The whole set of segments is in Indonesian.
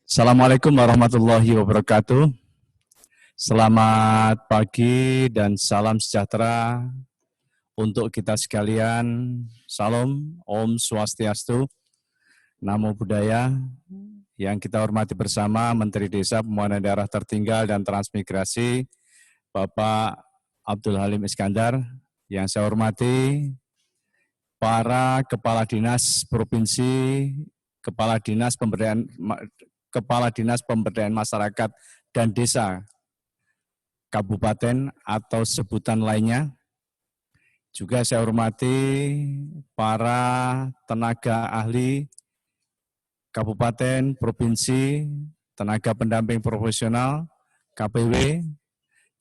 Assalamualaikum warahmatullahi wabarakatuh. Selamat pagi dan salam sejahtera untuk kita sekalian. Salam, Om Swastiastu, Namo Buddhaya. Yang kita hormati bersama Menteri Desa Pembangunan Daerah Tertinggal dan Transmigrasi, Bapak Abdul Halim Iskandar. Yang saya hormati para Kepala Dinas Provinsi, Kepala Dinas Pemberdayaan Masyarakat dan Desa Kabupaten atau sebutan lainnya. Juga saya hormati para tenaga ahli Kabupaten, Provinsi, tenaga pendamping profesional, KPW,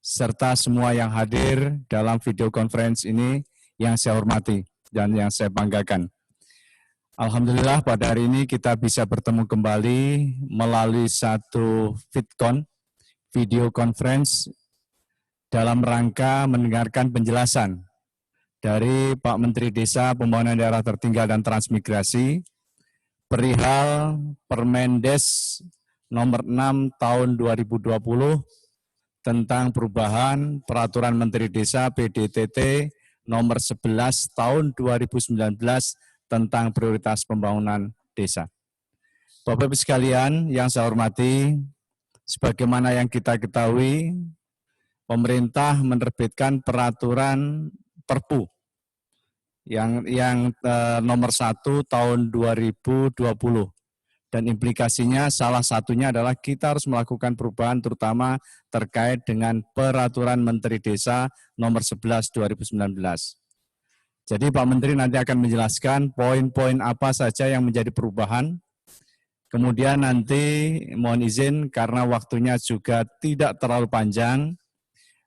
serta semua yang hadir dalam video conference ini yang saya hormati dan yang saya banggakan. Alhamdulillah pada hari ini kita bisa bertemu kembali melalui satu VidCon, video conference, dalam rangka mendengarkan penjelasan dari Pak Menteri Desa Pembangunan Daerah Tertinggal dan Transmigrasi perihal Permendes nomor 6 tahun 2020 tentang perubahan Peraturan Menteri Desa PDTT nomor 11 tahun 2019 tentang prioritas pembangunan desa. Bapak-Ibu sekalian yang saya hormati, sebagaimana yang kita ketahui, pemerintah menerbitkan peraturan Perpu yang nomor 1 tahun 2020. Dan implikasinya salah satunya adalah kita harus melakukan perubahan terutama terkait dengan Peraturan Menteri Desa nomor 11 2019. Jadi Pak Menteri nanti akan menjelaskan poin-poin apa saja yang menjadi perubahan. Kemudian nanti mohon izin karena waktunya juga tidak terlalu panjang,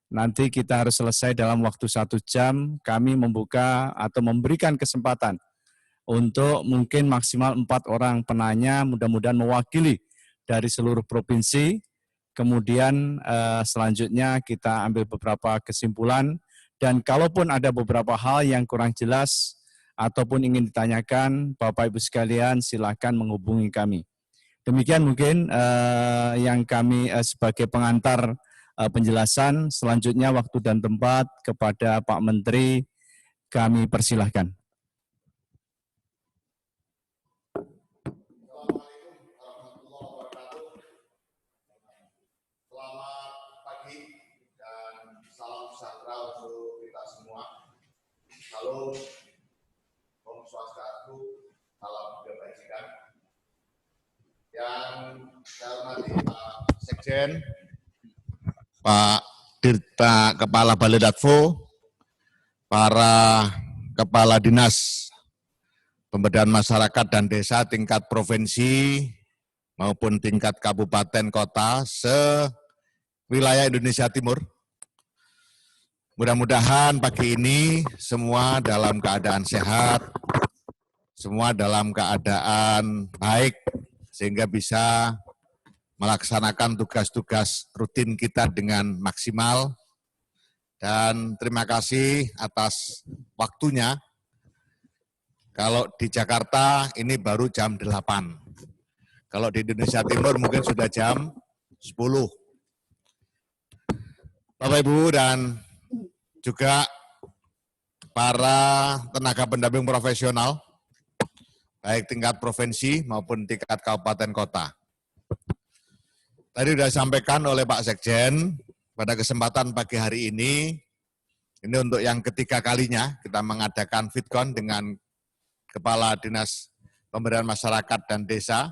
nanti kita harus selesai dalam waktu 1 jam, kami membuka atau memberikan kesempatan untuk mungkin maksimal 4 orang penanya, mudah-mudahan mewakili dari seluruh provinsi. Kemudian selanjutnya kita ambil beberapa kesimpulan, dan kalaupun ada beberapa hal yang kurang jelas ataupun ingin ditanyakan, Bapak Ibu sekalian silakan menghubungi kami. Demikian mungkin yang kami sebagai pengantar penjelasan. Selanjutnya waktu dan tempat kepada Pak Menteri kami persilahkan. Selamat pagi dan salam sejahtera untuk kita semua. Salam, Om Swastiastu, salam kebajikan. Yang saya hormati Pak Sekjen, Pak Dirta Kepala Baledakvo, para Kepala Dinas Pemberdayaan Masyarakat dan Desa tingkat provinsi maupun tingkat kabupaten kota se-wilayah Indonesia Timur. Mudah-mudahan pagi ini semua dalam keadaan sehat, semua dalam keadaan baik, sehingga bisa melaksanakan tugas-tugas rutin kita dengan maksimal. Dan terima kasih atas waktunya. Kalau di Jakarta ini baru jam 8. Kalau di Indonesia Timur mungkin sudah jam 10. Bapak Ibu dan juga para tenaga pendamping profesional, baik tingkat provinsi maupun tingkat kabupaten kota. Tadi sudah disampaikan oleh Pak Sekjen, pada kesempatan pagi hari ini untuk yang ketiga kalinya kita mengadakan VidCon dengan Kepala Dinas Pemberdayaan Masyarakat dan Desa,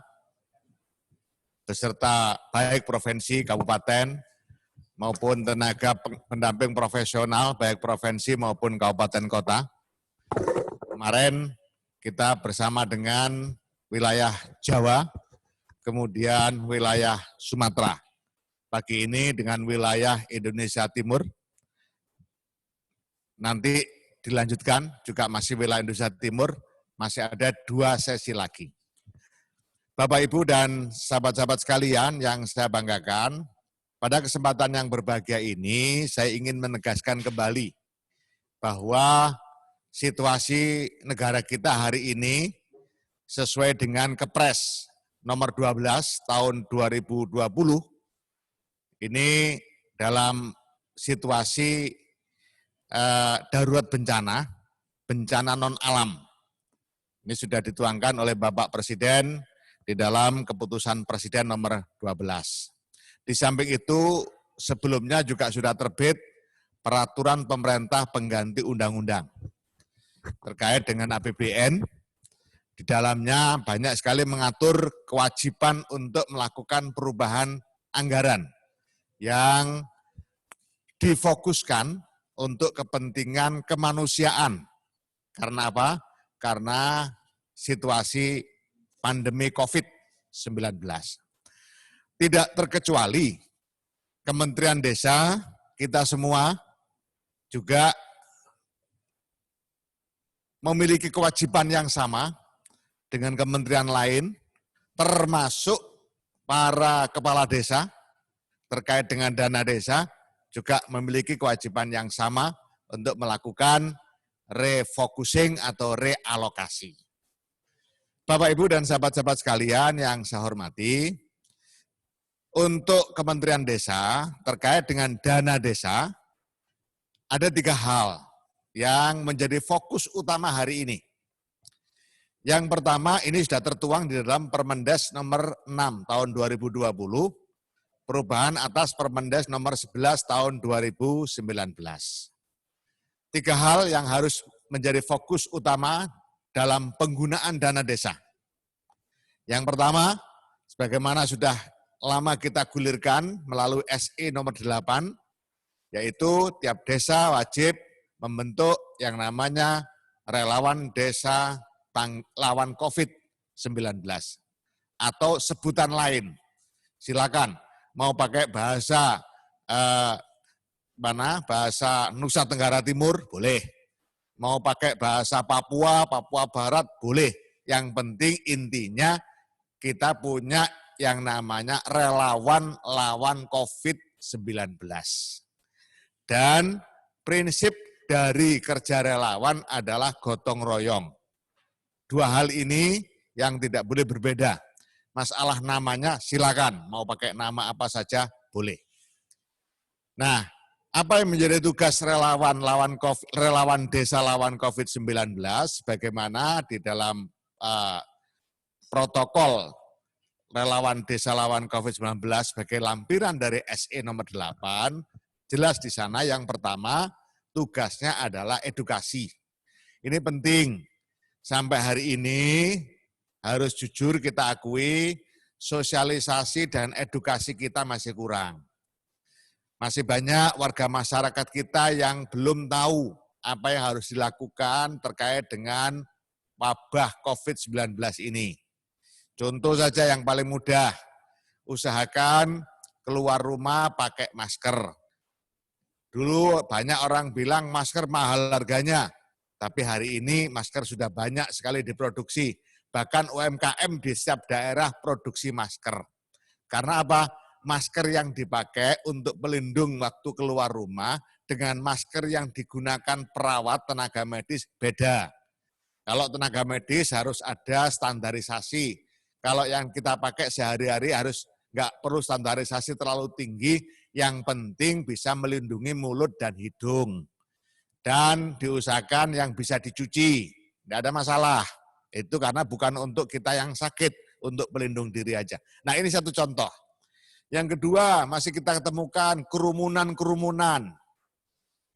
beserta baik provinsi, kabupaten, maupun tenaga pendamping profesional, baik provinsi maupun kabupaten kota. Kemarin kita bersama dengan wilayah Jawa, kemudian wilayah Sumatera. Pagi ini dengan wilayah Indonesia Timur. Nanti dilanjutkan juga masih wilayah Indonesia Timur, masih ada 2 sesi lagi. Bapak, Ibu, dan sahabat-sahabat sekalian yang saya banggakan, pada kesempatan yang berbahagia ini saya ingin menegaskan kembali bahwa situasi negara kita hari ini sesuai dengan Kepres nomor 12 tahun 2020 ini dalam situasi darurat bencana non alam. Ini sudah dituangkan oleh Bapak Presiden di dalam keputusan Presiden nomor 12. Di samping itu sebelumnya juga sudah terbit peraturan pemerintah pengganti undang-undang terkait dengan APBN. Di dalamnya banyak sekali mengatur kewajiban untuk melakukan perubahan anggaran yang difokuskan untuk kepentingan kemanusiaan. Karena apa? Karena situasi pandemi COVID-19. Tidak terkecuali Kementerian Desa, kita semua juga memiliki kewajiban yang sama dengan kementerian lain, termasuk para kepala desa terkait dengan dana desa, juga memiliki kewajiban yang sama untuk melakukan refocusing atau realokasi. Bapak, Ibu, dan sahabat-sahabat sekalian yang saya hormati, untuk Kementerian Desa terkait dengan dana desa, ada 3 hal yang menjadi fokus utama hari ini. Yang pertama, ini sudah tertuang di dalam Permendes nomor 6 tahun 2020, perubahan atas Permendes nomor 11 tahun 2019. 3 hal yang harus menjadi fokus utama dalam penggunaan dana desa. Yang pertama, sebagaimana sudah lama kita gulirkan melalui SE nomor 8, yaitu tiap desa wajib membentuk yang namanya relawan desa lawan COVID-19 atau sebutan lain. Silakan mau pakai bahasa bahasa Nusa Tenggara Timur boleh, mau pakai bahasa Papua Barat boleh. Yang penting intinya kita punya yang namanya relawan lawan COVID-19. Dan prinsip dari kerja relawan adalah gotong royong. 2 hal ini yang tidak boleh berbeda. Masalah namanya silakan, mau pakai nama apa saja boleh. Nah, apa yang menjadi tugas relawan desa lawan COVID-19? Bagaimana di dalam protokol relawan desa lawan COVID-19 sebagai lampiran dari SE nomor 8, jelas di sana yang pertama tugasnya adalah edukasi. Ini penting. Sampai hari ini harus jujur kita akui sosialisasi dan edukasi kita masih kurang. Masih banyak warga masyarakat kita yang belum tahu apa yang harus dilakukan terkait dengan wabah COVID-19 ini. Contoh saja yang paling mudah, usahakan keluar rumah pakai masker. Dulu banyak orang bilang masker mahal harganya, tapi hari ini masker sudah banyak sekali diproduksi. Bahkan UMKM di setiap daerah produksi masker. Karena apa? Masker yang dipakai untuk pelindung waktu keluar rumah dengan masker yang digunakan perawat tenaga medis beda. Kalau tenaga medis harus ada standarisasi. Kalau yang kita pakai sehari-hari harus nggak perlu standarisasi terlalu tinggi, yang penting bisa melindungi mulut dan hidung. Dan diusahakan yang bisa dicuci, tidak ada masalah. Itu karena bukan untuk kita yang sakit, untuk pelindung diri aja. Nah, ini satu contoh. Yang kedua, masih kita ketemukan kerumunan-kerumunan.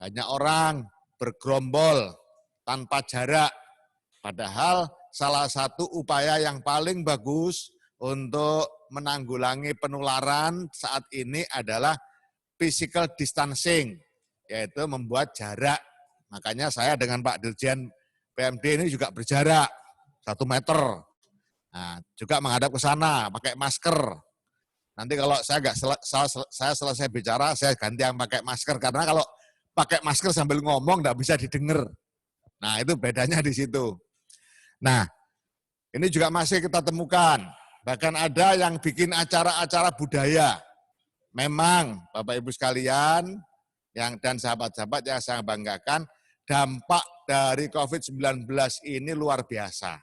Banyak orang bergerombol tanpa jarak. Padahal salah satu upaya yang paling bagus untuk menanggulangi penularan saat ini adalah physical distancing, yaitu membuat jarak. Makanya saya dengan Pak Dirjen PMD ini juga berjarak 1 meter. Nah, juga menghadap ke sana, pakai masker. Nanti kalau saya selesai bicara, saya ganti yang pakai masker. Karena kalau pakai masker sambil ngomong nggak bisa didengar. Nah, itu bedanya di situ. Nah, ini juga masih kita temukan. Bahkan ada yang bikin acara-acara budaya. Memang, Bapak Ibu sekalian, dan sahabat-sahabat yang saya banggakan, dampak dari COVID-19 ini luar biasa.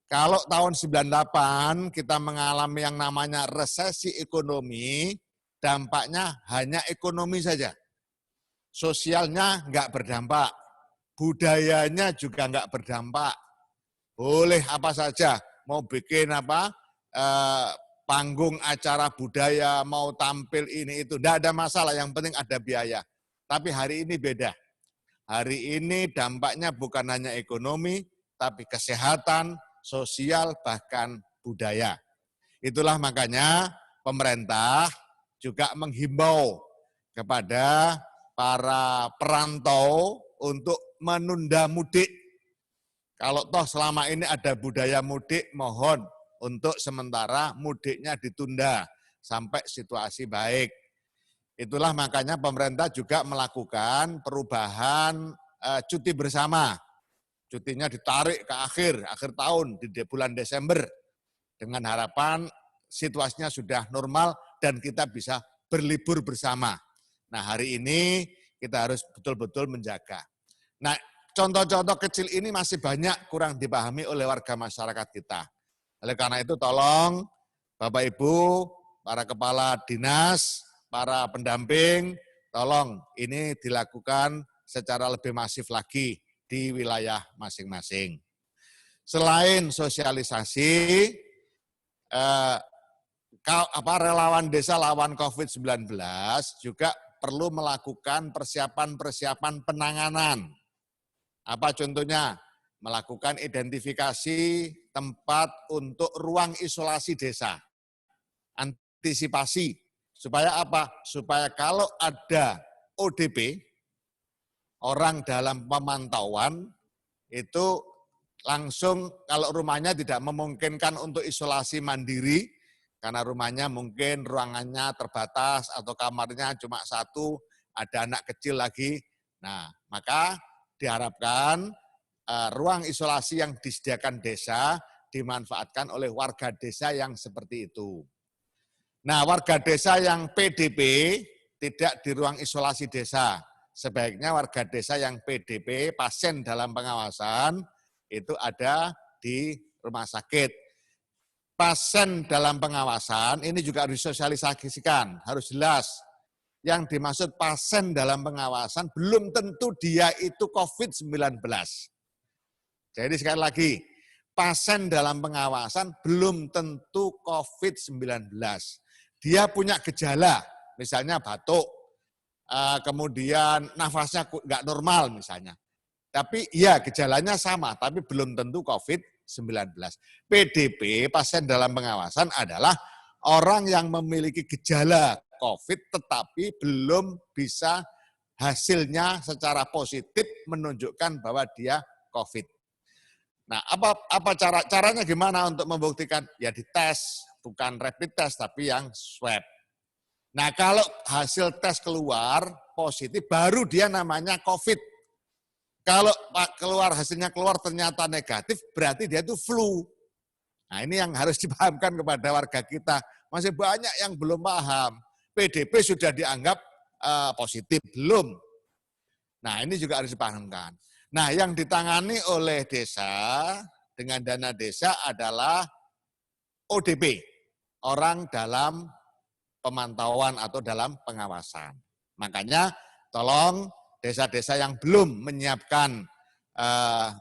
Kalau tahun 98 kita mengalami yang namanya resesi ekonomi, dampaknya hanya ekonomi saja. Sosialnya nggak berdampak, budayanya juga nggak berdampak. Boleh apa saja, mau bikin apa, panggung acara budaya, mau tampil ini itu, tidak ada masalah, yang penting ada biaya. Tapi hari ini beda. Hari ini dampaknya bukan hanya ekonomi, tapi kesehatan, sosial, bahkan budaya. Itulah makanya pemerintah juga menghimbau kepada para perantau untuk menunda mudik. Kalau toh selama ini ada budaya mudik, mohon untuk sementara mudiknya ditunda sampai situasi baik. Itulah makanya pemerintah juga melakukan perubahan cuti bersama. Cutinya ditarik ke akhir tahun di bulan Desember dengan harapan situasinya sudah normal dan kita bisa berlibur bersama. Nah, hari ini kita harus betul-betul menjaga. Nah, contoh-contoh kecil ini masih banyak kurang dipahami oleh warga masyarakat kita. Oleh karena itu tolong Bapak Ibu, para kepala dinas, para pendamping, tolong ini dilakukan secara lebih masif lagi di wilayah masing-masing. Selain sosialisasi, relawan desa lawan COVID-19 juga perlu melakukan persiapan-persiapan penanganan. Apa contohnya? Melakukan identifikasi tempat untuk ruang isolasi desa. Antisipasi. Supaya apa? Supaya kalau ada ODP, orang dalam pemantauan, itu langsung kalau rumahnya tidak memungkinkan untuk isolasi mandiri, karena rumahnya mungkin ruangannya terbatas atau kamarnya cuma satu, ada anak kecil lagi. Nah, maka diharapkan ruang isolasi yang disediakan desa dimanfaatkan oleh warga desa yang seperti itu. Nah, warga desa yang PDP tidak di ruang isolasi desa. Sebaiknya warga desa yang PDP, pasien dalam pengawasan, itu ada di rumah sakit. Pasien dalam pengawasan ini juga harus disosialisasikan, harus jelas. Yang dimaksud pasien dalam pengawasan belum tentu dia itu COVID-19. Jadi sekali lagi, pasien dalam pengawasan belum tentu COVID-19. Dia punya gejala, misalnya batuk, kemudian nafasnya nggak normal misalnya. Tapi ya gejalanya sama, tapi belum tentu COVID-19. PDP, pasien dalam pengawasan adalah orang yang memiliki gejala COVID tetapi belum bisa hasilnya secara positif menunjukkan bahwa dia COVID. Nah, apa caranya gimana untuk membuktikan? Ya dites, bukan rapid test tapi yang swab. Nah, kalau hasil tes keluar positif, baru dia namanya COVID. Kalau hasilnya keluar ternyata negatif, berarti dia itu flu. Nah, ini yang harus dipahamkan kepada warga kita. Masih banyak yang belum paham. PDP sudah dianggap positif, belum. Nah, ini juga harus dipahamkan. Nah, yang ditangani oleh desa dengan dana desa adalah ODP, orang dalam pemantauan atau dalam pengawasan. Makanya tolong desa-desa yang belum menyiapkan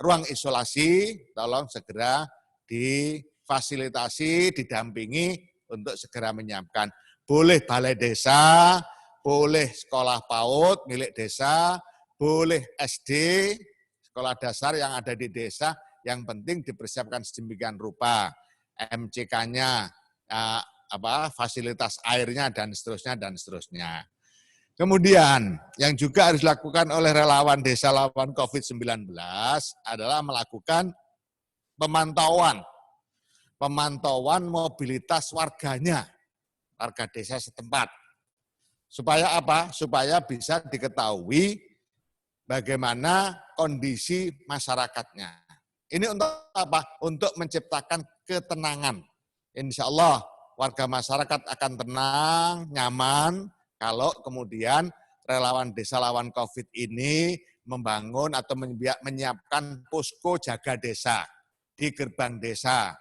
ruang isolasi, tolong segera difasilitasi, didampingi untuk segera menyiapkan. Boleh balai desa, boleh sekolah PAUD milik desa, boleh SD, sekolah dasar yang ada di desa, yang penting dipersiapkan sedemikian rupa. MCK-nya, fasilitas airnya dan seterusnya. Kemudian yang juga harus dilakukan oleh relawan desa lawan COVID-19 adalah melakukan pemantauan mobilitas warganya, warga desa setempat. Supaya apa? Supaya bisa diketahui bagaimana kondisi masyarakatnya. Ini untuk apa? Untuk menciptakan ketenangan. Insya Allah warga masyarakat akan tenang, nyaman, kalau kemudian relawan desa lawan COVID ini membangun atau menyiapkan posko jaga desa. di gerbang desa.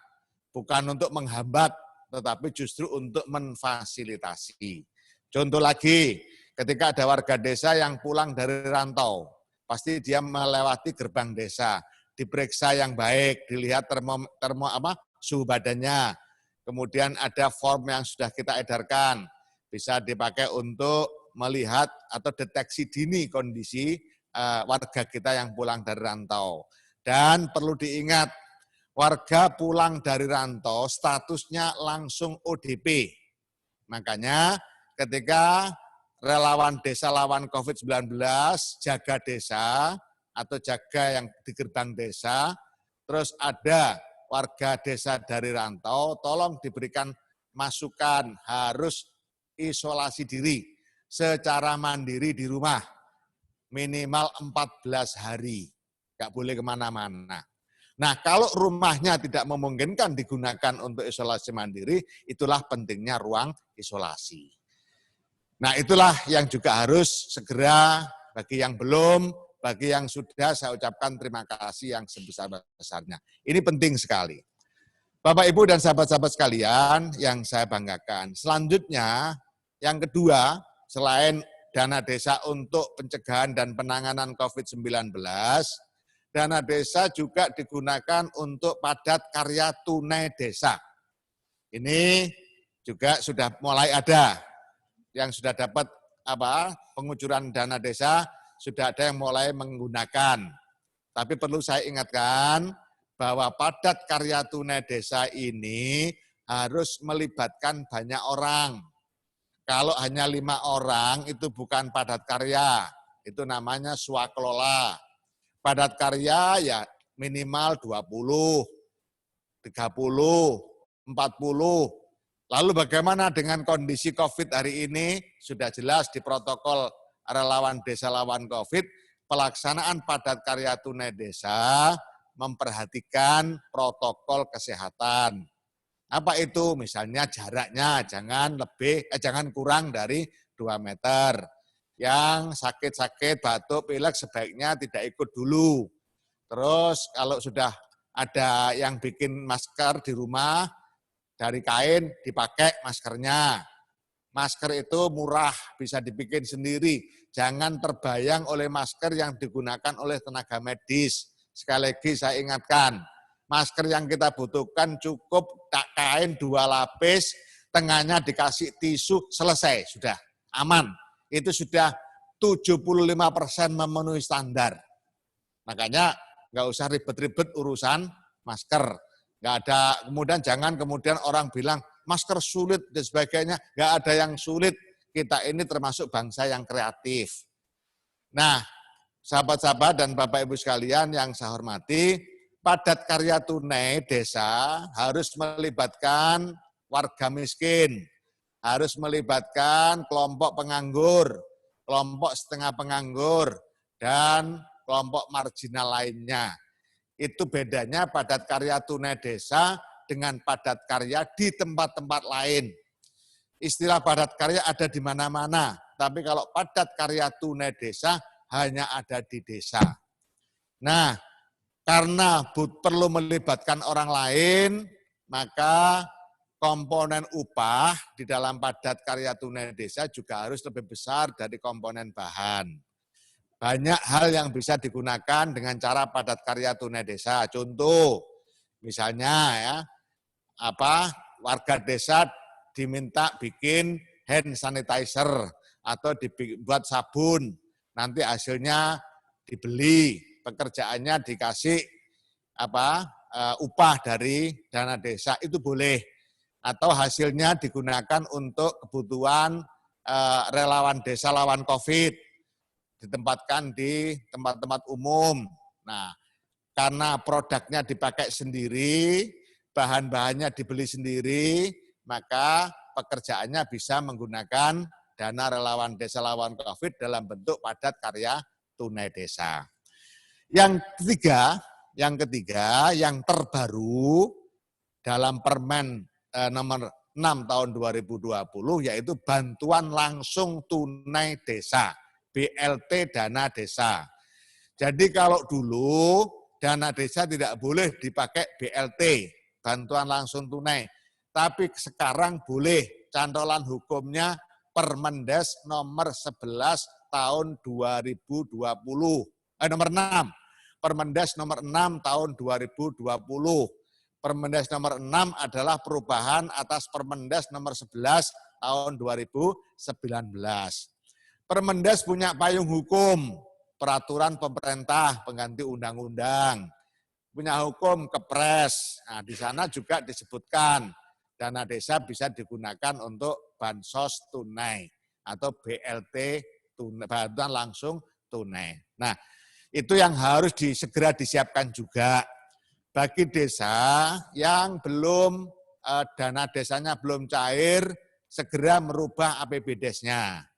Bukan untuk menghambat, tetapi justru untuk memfasilitasi. Contoh lagi, ketika ada warga desa yang pulang dari rantau, pasti dia melewati gerbang desa, diperiksa yang baik, dilihat suhu badannya, kemudian ada form yang sudah kita edarkan, bisa dipakai untuk melihat atau deteksi dini kondisi warga kita yang pulang dari rantau. Dan perlu diingat, warga pulang dari rantau statusnya langsung ODP. Makanya ketika relawan desa lawan COVID-19, jaga desa atau jaga yang di gerbang desa, terus ada warga desa dari rantau, tolong diberikan masukan harus isolasi diri secara mandiri di rumah, minimal 14 hari, nggak boleh kemana-mana. Nah, kalau rumahnya tidak memungkinkan digunakan untuk isolasi mandiri, itulah pentingnya ruang isolasi. Nah, itulah yang juga harus segera, bagi yang belum, bagi yang sudah, saya ucapkan terima kasih yang sebesar-besarnya. Ini penting sekali. Bapak, Ibu, dan sahabat-sahabat sekalian yang saya banggakan. Selanjutnya, yang kedua, selain dana desa untuk pencegahan dan penanganan COVID-19, dana desa juga digunakan untuk padat karya tunai desa. Ini juga sudah mulai ada yang sudah dapat pengucuran dana desa, sudah ada yang mulai menggunakan. Tapi perlu saya ingatkan bahwa padat karya tunai desa ini harus melibatkan banyak orang. Kalau hanya 5 orang itu bukan padat karya, itu namanya swakelola. Padat karya ya minimal 20, 30, 40. Lalu bagaimana dengan kondisi COVID hari ini? Sudah jelas di protokol relawan desa lawan COVID, pelaksanaan padat karya tunai desa memperhatikan protokol kesehatan. Apa itu? Misalnya jaraknya jangan kurang dari 2 meter. Yang sakit-sakit, batuk, pilek sebaiknya tidak ikut dulu. Terus kalau sudah ada yang bikin masker di rumah, dari kain dipakai maskernya. Masker itu murah, bisa dibikin sendiri. Jangan terbayang oleh masker yang digunakan oleh tenaga medis. Sekali lagi saya ingatkan, masker yang kita butuhkan cukup kain 2 lapis, tengahnya dikasih tisu, selesai, sudah aman. Itu sudah 75% memenuhi standar. Makanya nggak usah ribet-ribet urusan masker. Nggak ada, kemudian orang bilang masker sulit dan sebagainya. Nggak ada yang sulit. Kita ini termasuk bangsa yang kreatif. Nah, sahabat-sahabat dan Bapak Ibu sekalian yang saya hormati, padat karya tunai desa harus melibatkan warga miskin, harus melibatkan kelompok penganggur, kelompok setengah penganggur, dan kelompok marginal lainnya. Itu bedanya padat karya tunai desa dengan padat karya di tempat-tempat lain. Istilah padat karya ada di mana-mana, tapi kalau padat karya tunai desa hanya ada di desa. Nah, karena perlu melibatkan orang lain, maka komponen upah di dalam padat karya tunai desa juga harus lebih besar dari komponen bahan. Banyak hal yang bisa digunakan dengan cara padat karya tunai desa. Contoh, misalnya warga desa diminta bikin hand sanitizer atau dibuat sabun. Nanti hasilnya dibeli, pekerjaannya dikasih upah dari dana desa, itu boleh. Atau hasilnya digunakan untuk kebutuhan relawan desa lawan COVID, ditempatkan di tempat-tempat umum. Nah, karena produknya dipakai sendiri, bahan-bahannya dibeli sendiri, maka pekerjaannya bisa menggunakan dana relawan desa lawan COVID dalam bentuk padat karya tunai desa. Yang ketiga, yang terbaru dalam Permen nomor 6 tahun 2020, yaitu bantuan langsung tunai desa, BLT dana desa. Jadi kalau dulu dana desa tidak boleh dipakai BLT, bantuan langsung tunai. Tapi sekarang boleh, cantolan hukumnya Permendes nomor 11 tahun 2020. Nomor 6. Permendes nomor 6 tahun 2020. Permendes nomor 6 adalah perubahan atas Permendes nomor 11 tahun 2019. Permendes punya payung hukum, peraturan pemerintah pengganti undang-undang, punya hukum Kepres. Nah, di sana juga disebutkan dana desa bisa digunakan untuk bansos tunai atau BLT tunai, bantuan langsung tunai. Nah, itu yang harus segera disiapkan juga bagi desa yang belum dana desanya belum cair, segera merubah APBDes-nya.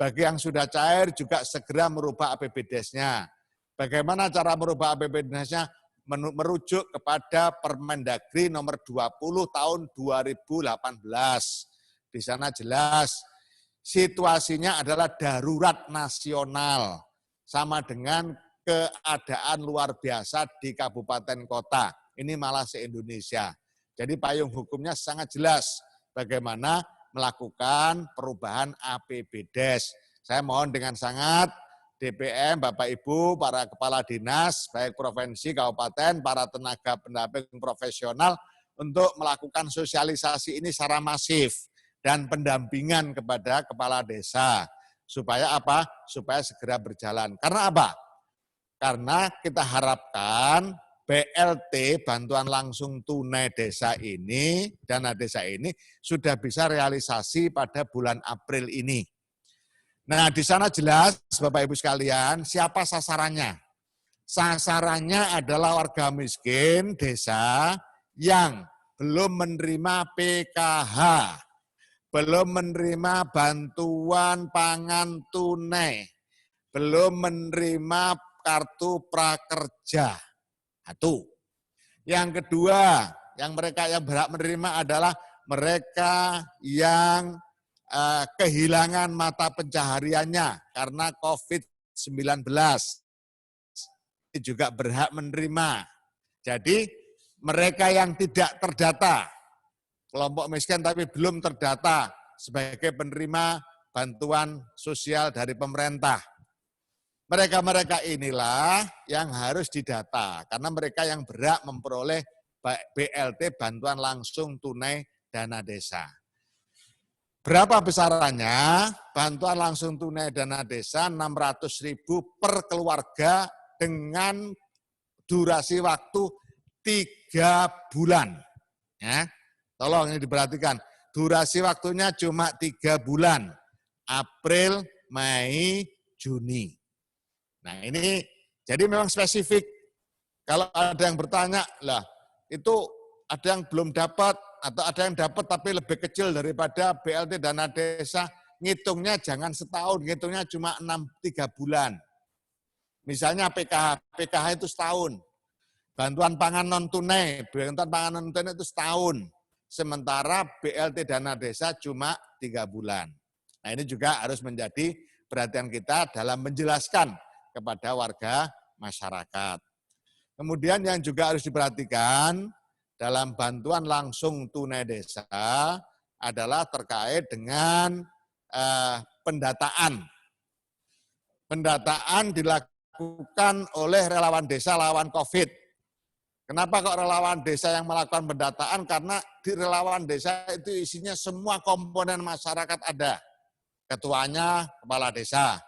Bagi yang sudah cair juga segera merubah APBDes-nya. Bagaimana cara merubah APBDes-nya? Merujuk kepada Permendagri nomor 20 tahun 2018. Di sana jelas situasinya adalah darurat nasional sama dengan keadaan luar biasa di kabupaten kota. Ini malah se-Indonesia. Jadi payung hukumnya sangat jelas bagaimana melakukan perubahan APBDes. Saya mohon dengan sangat DPM, Bapak Ibu, para kepala dinas, baik provinsi, kabupaten, para tenaga pendamping profesional untuk melakukan sosialisasi ini secara masif dan pendampingan kepada kepala desa. Supaya apa? Supaya segera berjalan. Karena apa? Karena kita harapkan BLT, bantuan langsung tunai desa ini, dana desa ini sudah bisa realisasi pada bulan April ini. Nah, di sana jelas Bapak Ibu sekalian, siapa sasarannya? Sasarannya adalah warga miskin desa yang belum menerima PKH, belum menerima bantuan pangan tunai, belum menerima kartu prakerja. Satu. Yang kedua, yang mereka yang berhak menerima adalah mereka yang kehilangan mata pencahariannya karena COVID-19. Ini juga berhak menerima. Jadi mereka yang tidak terdata, kelompok miskin tapi belum terdata sebagai penerima bantuan sosial dari pemerintah. Mereka-mereka inilah yang harus didata, karena mereka yang berhak memperoleh BLT, bantuan langsung tunai dana desa. Berapa besarannya? Bantuan langsung tunai dana desa 600.000 per keluarga dengan durasi waktu 3 bulan. Ya, tolong ini diperhatikan, durasi waktunya cuma 3 bulan, April, Mei, Juni. Nah ini jadi memang spesifik. Kalau ada yang bertanya, lah itu ada yang belum dapat atau ada yang dapat tapi lebih kecil daripada BLT dana desa, ngitungnya jangan setahun, ngitungnya cuma 3 bulan. Misalnya PKH itu setahun, bantuan pangan non tunai, bantuan pangan non tunai itu setahun, sementara BLT dana desa cuma 3 bulan. Nah ini juga harus menjadi perhatian kita dalam menjelaskan kepada warga masyarakat. Kemudian yang juga harus diperhatikan dalam bantuan langsung tunai desa adalah terkait dengan pendataan. Pendataan dilakukan oleh relawan desa lawan COVID. Kenapa kok relawan desa yang melakukan pendataan? Karena di relawan desa itu isinya semua komponen masyarakat ada. Ketuanya kepala desa,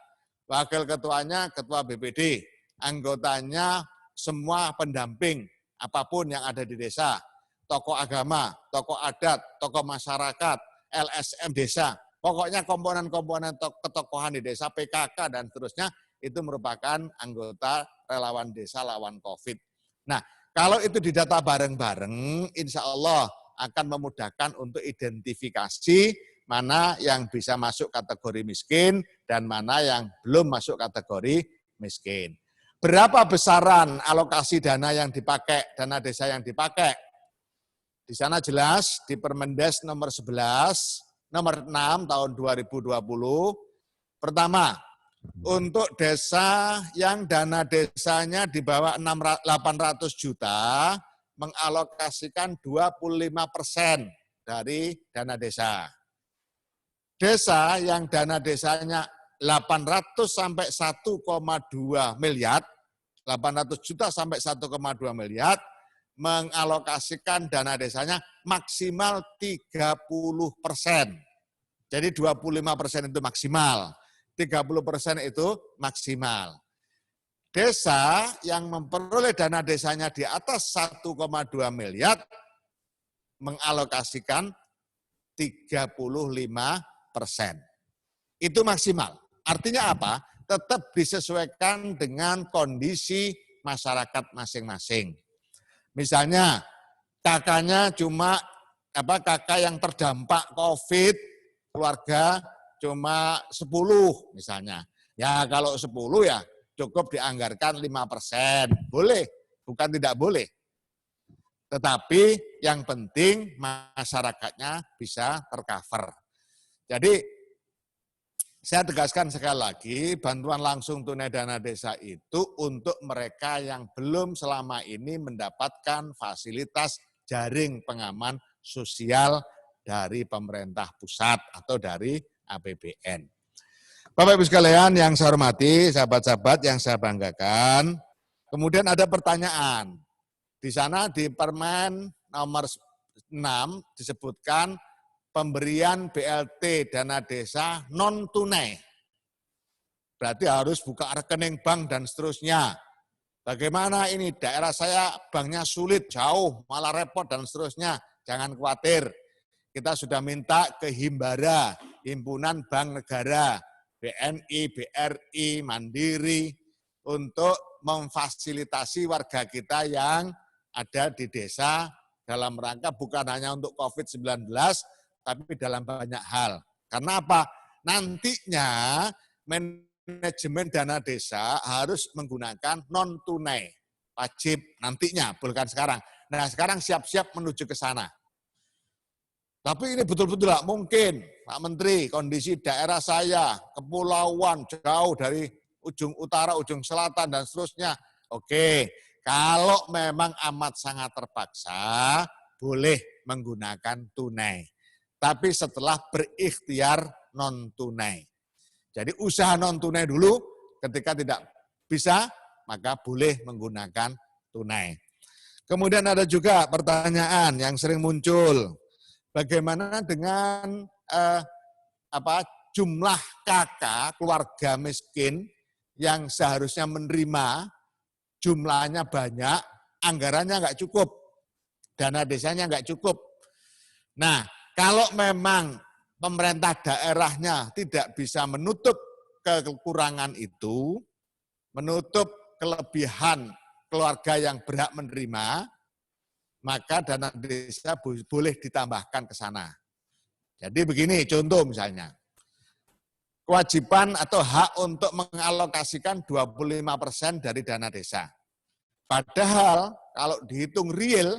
wakil ketuanya ketua BPD, anggotanya semua pendamping apapun yang ada di desa, tokoh agama, tokoh adat, tokoh masyarakat, LSM desa, pokoknya komponen-komponen ketokohan di desa, PKK dan seterusnya itu merupakan anggota relawan desa lawan COVID. Nah, kalau itu didata bareng-bareng, insya Allah akan memudahkan untuk identifikasi mana yang bisa masuk kategori miskin dan mana yang belum masuk kategori miskin. Berapa besaran alokasi dana yang dipakai, dana desa yang dipakai? Di sana jelas di Permendes nomor 11, nomor 6 tahun 2020. Pertama, Untuk desa yang dana desanya di bawah 800 juta, mengalokasikan 25% dari dana desa. Desa yang dana desanya 800 sampai 1,2 miliar, 800 juta sampai 1,2 miliar, mengalokasikan dana desanya maksimal 30%. Jadi 25% itu maksimal, 30% itu maksimal. Desa yang memperoleh dana desanya di atas 1,2 miliar, mengalokasikan 35%. Itu maksimal. Artinya apa? Tetap disesuaikan dengan kondisi masyarakat masing-masing. Misalnya kakaknya cuma kakak yang terdampak COVID, keluarga cuma 10 misalnya. Ya kalau 10 ya cukup dianggarkan 5%. Boleh, bukan tidak boleh. Tetapi yang penting masyarakatnya bisa tercover. Jadi saya tegaskan sekali lagi, bantuan langsung tunai dana desa itu untuk mereka yang belum selama ini mendapatkan fasilitas jaring pengaman sosial dari pemerintah pusat atau dari APBN. Bapak Ibu sekalian yang saya hormati, sahabat-sahabat yang saya banggakan, kemudian ada pertanyaan. Di sana di Permen nomor 6 disebutkan pemberian BLT dana desa non tunai. Berarti harus buka rekening bank dan seterusnya. Bagaimana ini daerah saya banknya sulit, jauh, malah repot dan seterusnya. Jangan khawatir. Kita sudah minta ke Himbara, Himpunan Bank Negara, BNI, BRI, Mandiri, untuk memfasilitasi warga kita yang ada di desa dalam rangka bukan hanya untuk COVID-19, tapi dalam banyak hal. Karena apa? Nantinya manajemen dana desa harus menggunakan non-tunai. Wajib nantinya, bukan sekarang. Nah sekarang siap-siap menuju ke sana. Tapi ini betul-betul tidak mungkin, Pak Menteri, kondisi daerah saya, kepulauan, jauh dari ujung utara, ujung selatan, dan seterusnya. Oke, kalau memang amat sangat terpaksa, boleh menggunakan tunai. Tapi setelah berikhtiar non-tunai. Jadi usaha non-tunai dulu, ketika tidak bisa, maka boleh menggunakan tunai. Kemudian ada juga pertanyaan yang sering muncul. Bagaimana dengan jumlah kakak keluarga miskin yang seharusnya menerima, jumlahnya banyak, anggarannya nggak cukup, dana desanya nggak cukup. Nah, kalau memang pemerintah daerahnya tidak bisa menutup kekurangan itu, menutup kelebihan keluarga yang berhak menerima, maka dana desa boleh ditambahkan ke sana. Jadi begini, contoh misalnya, kewajiban atau hak untuk mengalokasikan 25% dari dana desa. Padahal kalau dihitung real,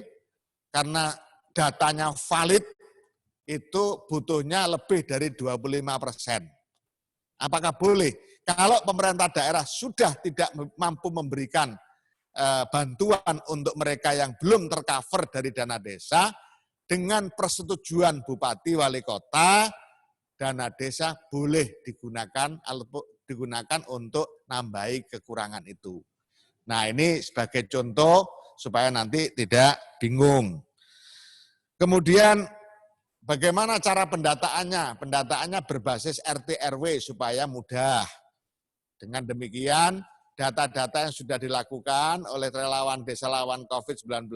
karena datanya valid, itu butuhnya lebih dari 25%. Apakah boleh? Kalau pemerintah daerah sudah tidak mampu memberikan bantuan untuk mereka yang belum tercover dari dana desa, dengan persetujuan Bupati Wali Kota, dana desa boleh digunakan untuk nambahi kekurangan itu. Nah ini sebagai contoh supaya nanti tidak bingung. Kemudian bagaimana cara pendataannya? Pendataannya berbasis RT RW supaya mudah. Dengan demikian, data-data yang sudah dilakukan oleh relawan desa lawan COVID-19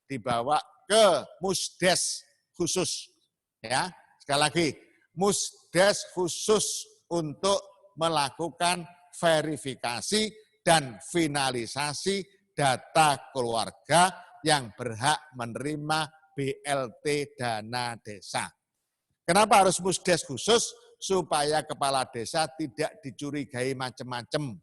dibawa ke Musdes khusus. Ya, sekali lagi, Musdes khusus untuk melakukan verifikasi dan finalisasi data keluarga yang berhak menerima BLT dana desa. Kenapa harus Musdes khusus? Supaya kepala desa tidak dicurigai macam-macam.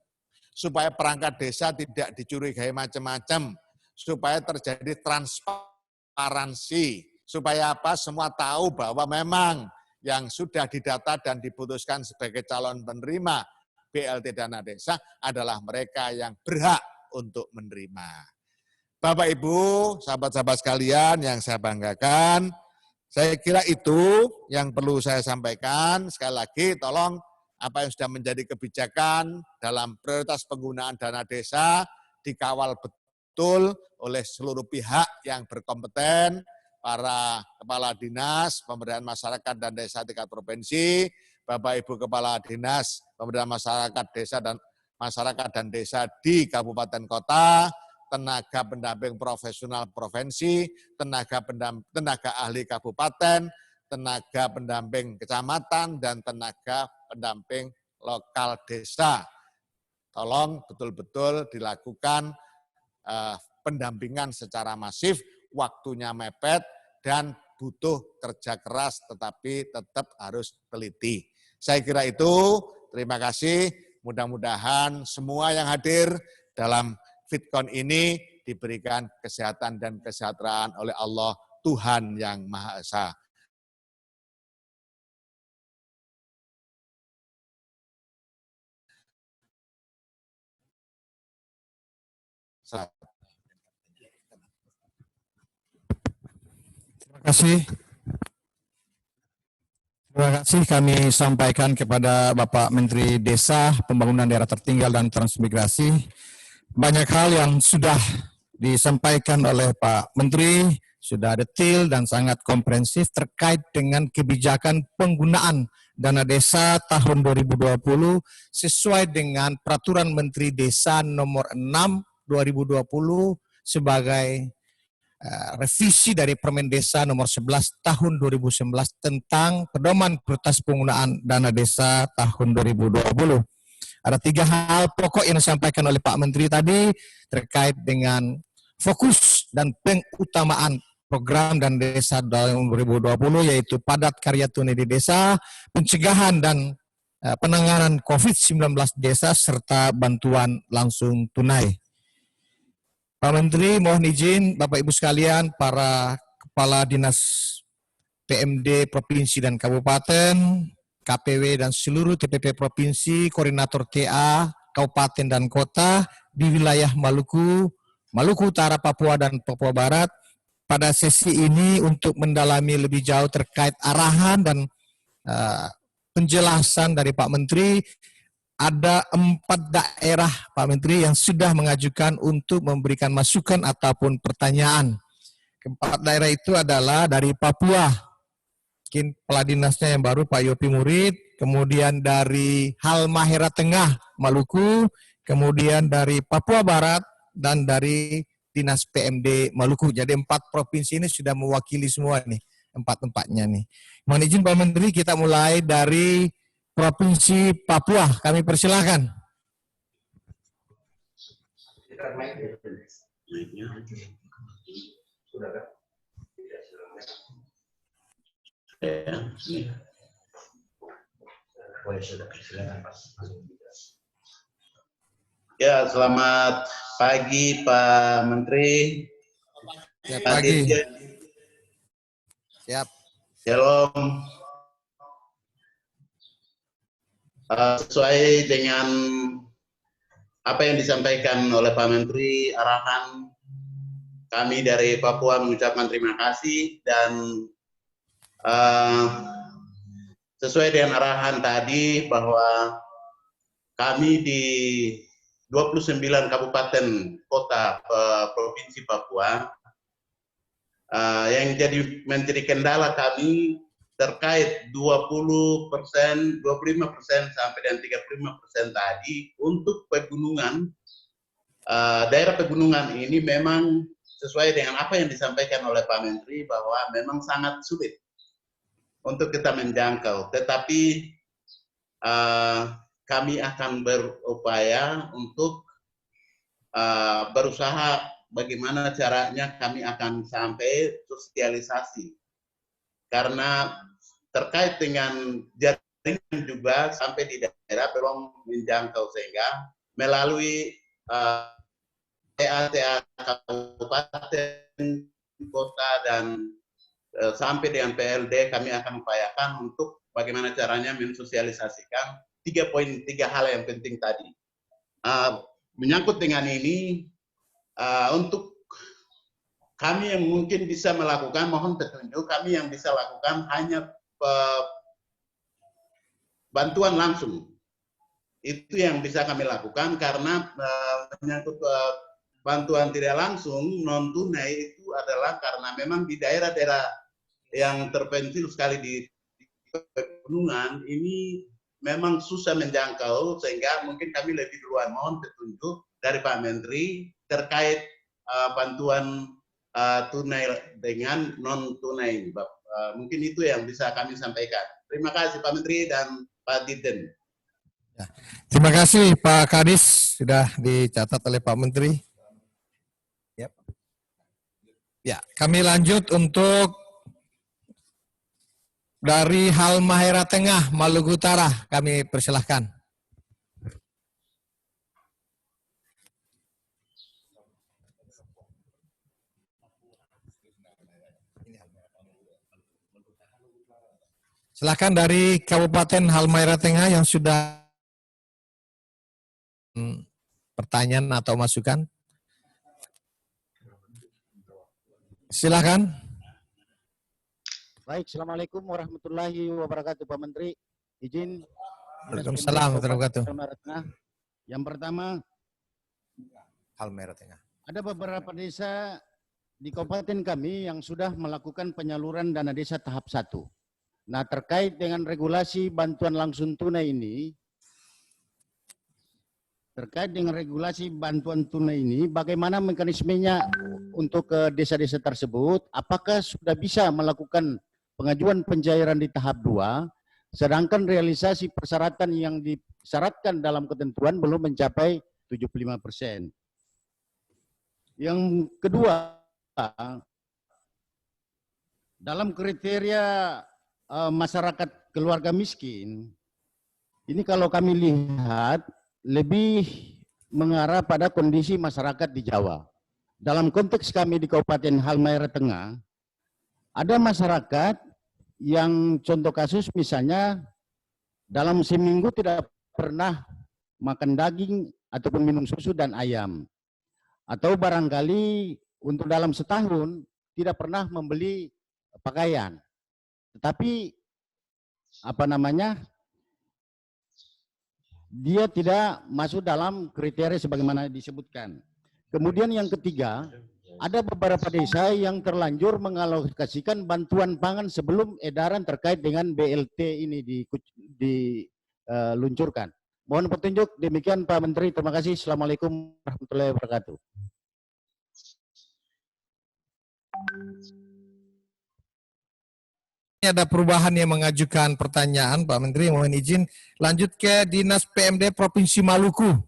Supaya perangkat desa tidak dicurigai macam-macam, supaya terjadi transparansi, supaya apa? Semua tahu bahwa memang yang sudah didata dan diputuskan sebagai calon penerima BLT dana desa adalah mereka yang berhak untuk menerima. Bapak Ibu, sahabat-sahabat sekalian yang saya banggakan, saya kira itu yang perlu saya sampaikan. Sekali lagi tolong apa yang sudah menjadi kebijakan dalam prioritas penggunaan dana desa dikawal betul oleh seluruh pihak yang berkompeten, para kepala dinas, pemberdayaan masyarakat dan desa tingkat provinsi, Bapak Ibu Kepala Dinas Pemberdayaan Masyarakat dan Desa di Kabupaten Kota, tenaga pendamping profesional provinsi, tenaga ahli kabupaten, tenaga pendamping kecamatan, dan tenaga pendamping lokal desa. Tolong betul-betul dilakukan pendampingan secara masif, waktunya mepet, dan butuh kerja keras, tetapi tetap harus teliti. Saya kira itu, terima kasih. Mudah-mudahan semua yang hadir dalam FitCon ini diberikan kesehatan dan kesejahteraan oleh Allah, Tuhan yang Maha Esa. Terima kasih. Terima kasih kami sampaikan kepada Bapak Menteri Desa, Pembangunan Daerah Tertinggal dan Transmigrasi. Banyak hal yang sudah disampaikan oleh Pak Menteri, sudah detail dan sangat komprehensif terkait dengan kebijakan penggunaan dana desa tahun 2020 sesuai dengan Peraturan Menteri Desa nomor 6 2020 sebagai revisi dari Permen Desa nomor 11 tahun 2019 tentang pedoman prioritas penggunaan dana desa tahun 2020. Ada 3 hal pokok yang disampaikan oleh Pak Menteri tadi terkait dengan fokus dan pengutamaan program dan desa tahun 2020, yaitu padat karya tunai di desa, pencegahan dan penanganan COVID-19 desa, serta bantuan langsung tunai. Pak Menteri, mohon izin Bapak Ibu sekalian, para Kepala Dinas PMD Provinsi dan Kabupaten, KPW dan seluruh TPP Provinsi, Koordinator TA, Kabupaten dan Kota di wilayah Maluku, Maluku Utara, Papua dan Papua Barat, pada sesi ini untuk mendalami lebih jauh terkait arahan dan penjelasan dari Pak Menteri. Ada 4 daerah Pak Menteri yang sudah mengajukan untuk memberikan masukan ataupun pertanyaan. Keempat daerah itu adalah dari Papua, mungkin kepala dinasnya yang baru Pak Yopi Murid, kemudian dari Halmahera Tengah, Maluku, kemudian dari Papua Barat, dan dari Dinas PMD Maluku. Jadi 4 provinsi ini sudah mewakili semua nih, 4-4-nya nih. Mohon izin Pak Menteri, kita mulai dari Provinsi Papua, kami persilahkan. Ya, selamat pagi Pak Menteri. Ya, pagi. Siap. Shalom. Sesuai dengan apa yang disampaikan oleh Pak Menteri, arahan kami dari Papua mengucapkan terima kasih, dan sesuai dengan arahan tadi bahwa kami di 29 kabupaten kota Provinsi Papua yang menjadi kendala kami terkait 20%, 25% sampai dengan 35% tadi untuk pegunungan, daerah pegunungan ini memang sesuai dengan apa yang disampaikan oleh Pak Menteri bahwa memang sangat sulit untuk kita menjangkau. Tetapi kami akan berupaya untuk berusaha bagaimana caranya kami akan sampai sosialisasi. Karena terkait dengan jaringan juga sampai di daerah belum menjangkau, sehingga melalui TA kabupaten, kota, dan sampai dengan PLD kami akan upayakan untuk bagaimana caranya mensosialisasikan tiga hal yang penting tadi. Menyangkut dengan ini, untuk kami yang mungkin bisa melakukan, mohon petunjuk, kami yang bisa lakukan hanya bantuan langsung. Itu yang bisa kami lakukan karena menyangkut bantuan tidak langsung, non tunai itu adalah karena memang di daerah-daerah yang terpencil sekali di pegunungan ini memang susah menjangkau, sehingga mungkin kami lebih duluan mohon petunjuk dari Pak Menteri terkait bantuan tunai dengan non tunai. Mungkin itu yang bisa kami sampaikan. Terima kasih Pak Menteri dan Pak Dirjen. Ya. Terima kasih Pak Kadis, sudah dicatat oleh Pak Menteri. Yep. Ya, kami lanjut untuk dari Halmahera Tengah, Maluku Utara, kami persilahkan. Silakan dari Kabupaten Halmahera Tengah yang sudah pertanyaan atau masukan. Silakan. Baik, Assalamualaikum warahmatullahi wabarakatuh Pak Menteri. Izin. Waalaikumsalam warahmatullahi wabarakatuh. Yang pertama, Halmahera Tengah. ada beberapa desa di kabupaten kami yang sudah melakukan penyaluran dana desa tahap 1. Nah, terkait dengan regulasi bantuan langsung tunai ini, bagaimana mekanismenya untuk ke desa-desa tersebut? Apakah sudah bisa melakukan pengajuan pencairan di tahap 2, sedangkan realisasi persyaratan yang disyaratkan dalam ketentuan belum mencapai 75%. Yang kedua, dalam kriteria masyarakat keluarga miskin, ini kalau kami lihat lebih mengarah pada kondisi masyarakat di Jawa. Dalam konteks kami di Kabupaten Halmahera Tengah, ada masyarakat yang contoh kasus misalnya dalam seminggu tidak pernah makan daging ataupun minum susu dan ayam. Atau barangkali untuk dalam setahun tidak pernah membeli pakaian. Tetapi dia tidak masuk dalam kriteria sebagaimana disebutkan. Kemudian yang ketiga, ada beberapa desa yang terlanjur mengalokasikan bantuan pangan sebelum edaran terkait dengan BLT ini diluncurkan. Mohon petunjuk, demikian Pak Menteri. Terima kasih. Assalamualaikum warahmatullahi wabarakatuh. Ada perubahan yang mengajukan pertanyaan, Pak Menteri, mohon izin lanjut ke Dinas PMD Provinsi Maluku.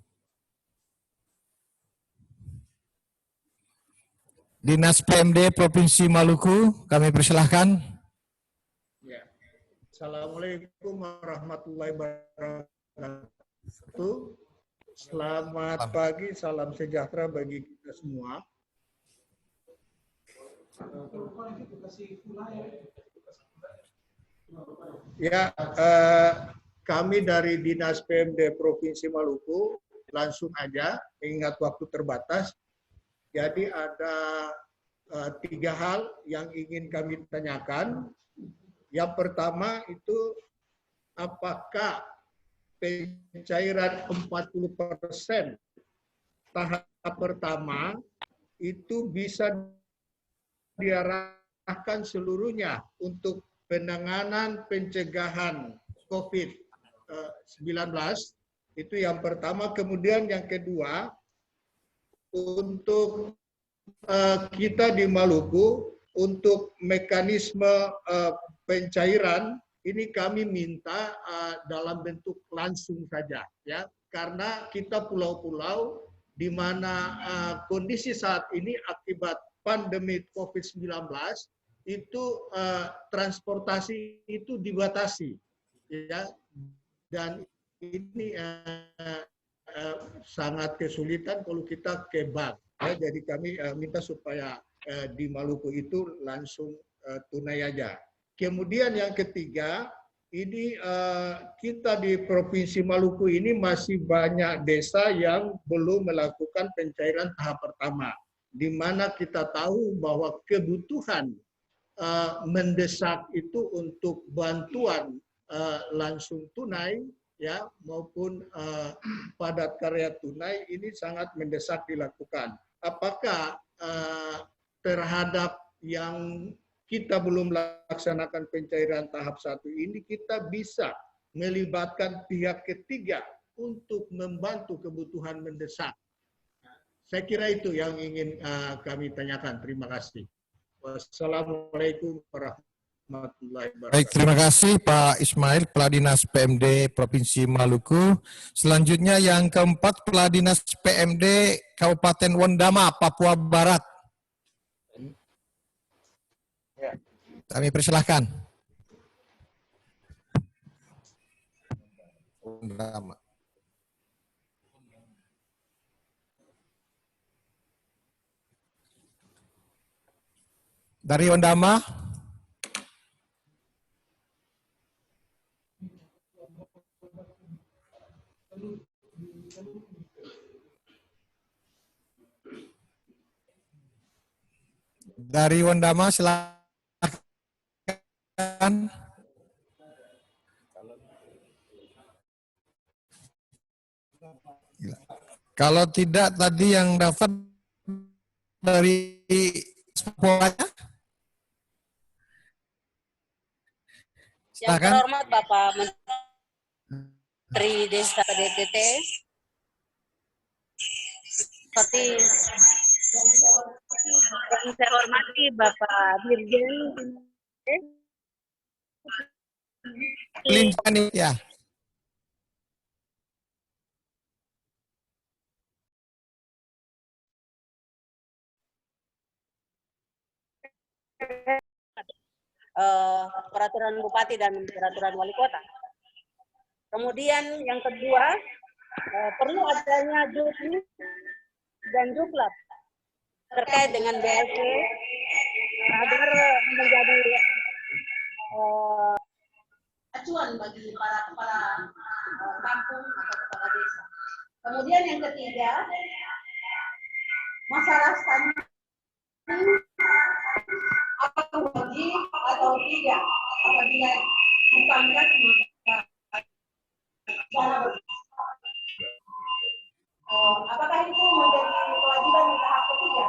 Dinas PMD Provinsi Maluku, kami persilahkan. Ya. Assalamualaikum warahmatullahi wabarakatuh. Selamat pagi, salam sejahtera bagi kita semua. Ya, kami dari Dinas PMD Provinsi Maluku langsung aja, mengingat waktu terbatas. Jadi ada 3 hal yang ingin kami tanyakan. Yang pertama itu, apakah pencairan 40% tahap pertama itu bisa diarahkan seluruhnya untuk penanganan pencegahan COVID-19, itu yang pertama. Kemudian yang kedua, untuk kita di Maluku, untuk mekanisme pencairan, ini kami minta dalam bentuk langsung saja, ya, karena kita pulau-pulau di mana kondisi saat ini akibat pandemi COVID-19, itu transportasi itu dibatasi, ya, dan ini sangat kesulitan kalau kita ke bank, ya. Jadi kami minta supaya di Maluku itu langsung tunai aja. Kemudian yang ketiga, ini kita di Provinsi Maluku ini masih banyak desa yang belum melakukan pencairan tahap pertama, di mana kita tahu bahwa kebutuhan mendesak itu untuk bantuan langsung tunai ya maupun padat karya tunai ini sangat mendesak dilakukan. Apakah terhadap yang kita belum melaksanakan pencairan tahap 1 ini, kita bisa melibatkan pihak ketiga untuk membantu kebutuhan mendesak. Saya kira itu yang ingin kami tanyakan. Terima kasih. Wassalamualaikum warahmatullahi wabarakatuh. Baik, terima kasih Pak Ismail, Kepala Dinas PMD Provinsi Maluku. Selanjutnya yang keempat, Kepala Dinas PMD Kabupaten Wondama, Papua Barat. Kami persilahkan. Dari Wondama. Dari Wondama, silakan. Kalau tidak tadi yang daftar dari semuanya. Yang terhormat Bapak Menteri Desa DTT, seperti yang saya hormati Bapak Dirjen Lincani, ya. peraturan bupati dan peraturan wali kota. Kemudian yang kedua, perlu adanya juknis dan juklat terkait dengan BLT agar menjadi acuan bagi para kepala kampung atau kepala desa. Kemudian yang ketiga, masalah stunting apakah wajib atau tidak apabila dipangkat apakah itu menjadi kewajiban di tahap ketiga?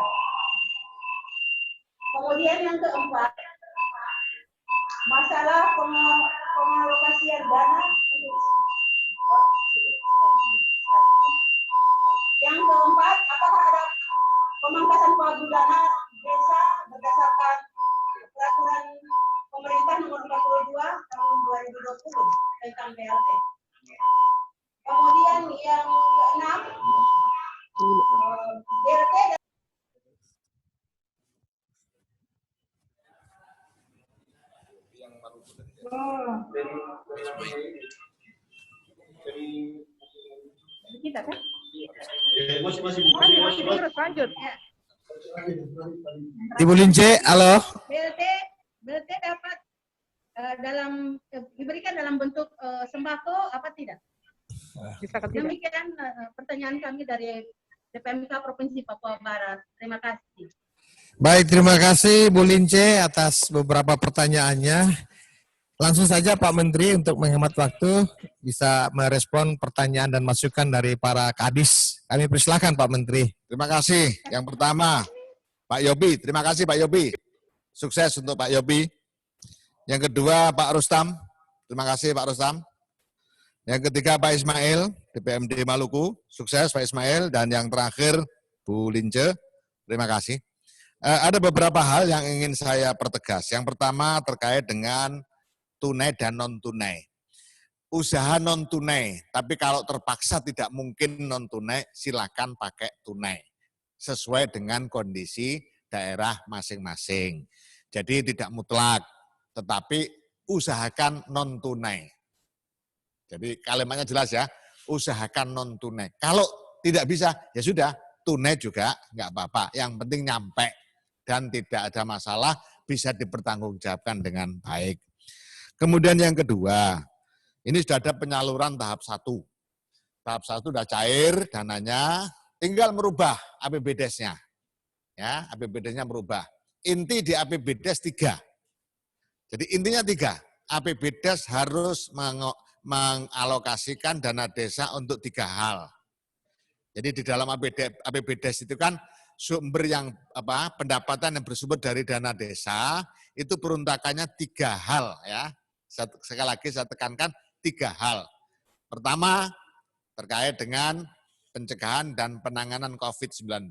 Kemudian yang keempat, masalah pengalokasian dana. Yang keempat, apakah ada pemangkasan pagu dana desa berdasarkan peraturan pemerintah nomor 42 tahun 2020 tentang BLT. Kemudian yang keenam, BLT kita kan? Masih terus lanjut. Ya. Ibu Lince, halo. BLT dapat diberikan dalam bentuk sembako apa tidak? Demikian pertanyaan kami dari DPMK Provinsi Papua Barat. Terima kasih. Baik, terima kasih Bu Lince atas beberapa pertanyaannya. Langsung saja Pak Menteri untuk menghemat waktu bisa merespon pertanyaan dan masukan dari para kadis. Kami persilakan Pak Menteri. Terima kasih. Yang pertama, Pak Yobi. Terima kasih Pak Yobi. Sukses untuk Pak Yobi. Yang kedua, Pak Rustam. Terima kasih Pak Rustam. Yang ketiga, Pak Ismail, DPMD Maluku. Sukses Pak Ismail. Dan yang terakhir, Bu Lince. Terima kasih. Ada beberapa hal yang ingin saya pertegas. Yang pertama terkait dengan tunai dan non-tunai. Usaha non-tunai, tapi kalau terpaksa tidak mungkin non-tunai, silakan pakai tunai. Sesuai dengan kondisi daerah masing-masing. Jadi tidak mutlak, tetapi usahakan non-tunai. Jadi kalimatnya jelas ya, usahakan non-tunai. Kalau tidak bisa, ya sudah, tunai juga nggak apa-apa. Yang penting nyampe dan tidak ada masalah, bisa dipertanggungjawabkan dengan baik. Kemudian yang kedua, ini sudah ada penyaluran tahap 1. Tahap 1 sudah cair dananya, tinggal merubah APBDes-nya. Ya, APBDes-nya merubah. Inti di APBDes 3. Jadi intinya 3. APBDes harus mengalokasikan dana desa untuk 3 hal. Jadi di dalam APBDes itu kan sumber yang pendapatan yang bersumber dari dana desa itu peruntukannya 3 hal ya. Sekali lagi saya tekankan 3 hal. Pertama terkait dengan pencegahan dan penanganan COVID-19.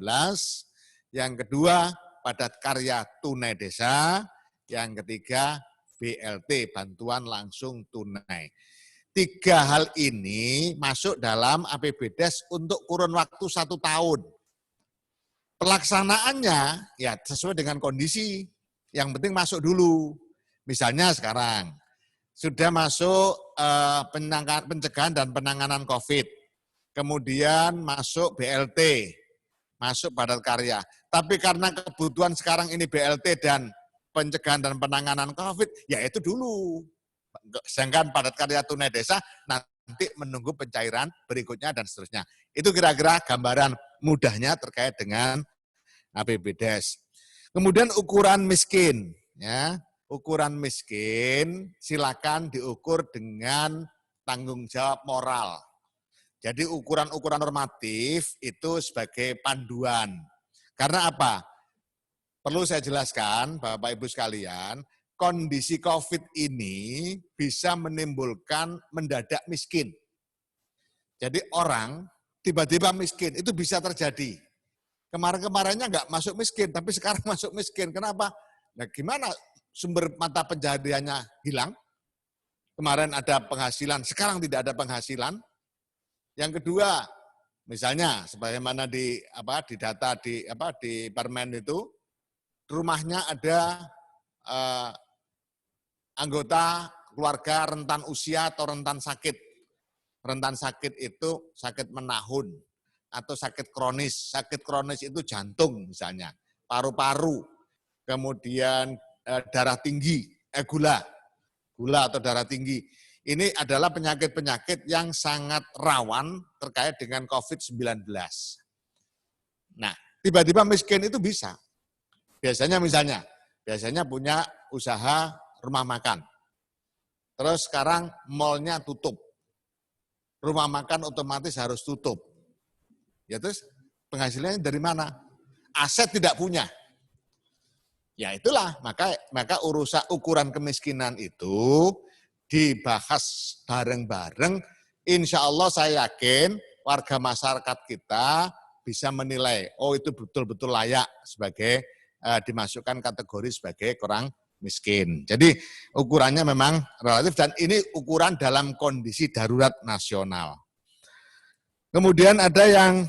Yang kedua padat karya tunai desa. Yang ketiga BLT, bantuan langsung tunai. 3 hal ini masuk dalam APBDes untuk kurun waktu 1 tahun. Pelaksanaannya ya sesuai dengan kondisi. Yang penting masuk dulu. Misalnya sekarang sudah masuk pencegahan dan penanganan COVID. Kemudian masuk BLT, masuk padat karya. Tapi karena kebutuhan sekarang ini BLT dan pencegahan dan penanganan COVID, ya itu dulu. Sedangkan padat karya tunai desa nanti menunggu pencairan berikutnya dan seterusnya. Itu kira-kira gambaran mudahnya terkait dengan APBDes. Kemudian ukuran miskin, ya. Ukuran miskin silakan diukur dengan tanggung jawab moral. Jadi ukuran-ukuran normatif itu sebagai panduan. Karena apa? Perlu saya jelaskan, Bapak Ibu sekalian, kondisi COVID ini bisa menimbulkan mendadak miskin. Jadi orang tiba-tiba miskin, itu bisa terjadi. Kemarin-kemarinnya nggak masuk miskin, tapi sekarang masuk miskin. Kenapa? Nah, gimana sumber mata pencahariannya hilang? Kemarin ada penghasilan, sekarang tidak ada penghasilan. Yang kedua, misalnya sebagaimana di data di Permen itu, rumahnya ada anggota keluarga rentan usia atau rentan sakit. Rentan sakit itu sakit menahun atau sakit kronis. Sakit kronis itu jantung misalnya, paru-paru, kemudian darah tinggi, gula atau darah tinggi. Ini adalah penyakit-penyakit yang sangat rawan terkait dengan COVID-19. Nah, tiba-tiba miskin itu bisa. Biasanya punya usaha rumah makan. Terus sekarang malnya tutup. Rumah makan otomatis harus tutup. Ya terus penghasilannya dari mana? Aset tidak punya. Ya itulah, maka ukuran kemiskinan itu dibahas bareng-bareng. Insya Allah saya yakin warga masyarakat kita bisa menilai, oh itu betul-betul layak sebagai dimasukkan kategori sebagai orang miskin. Jadi ukurannya memang relatif dan ini ukuran dalam kondisi darurat nasional. Kemudian ada yang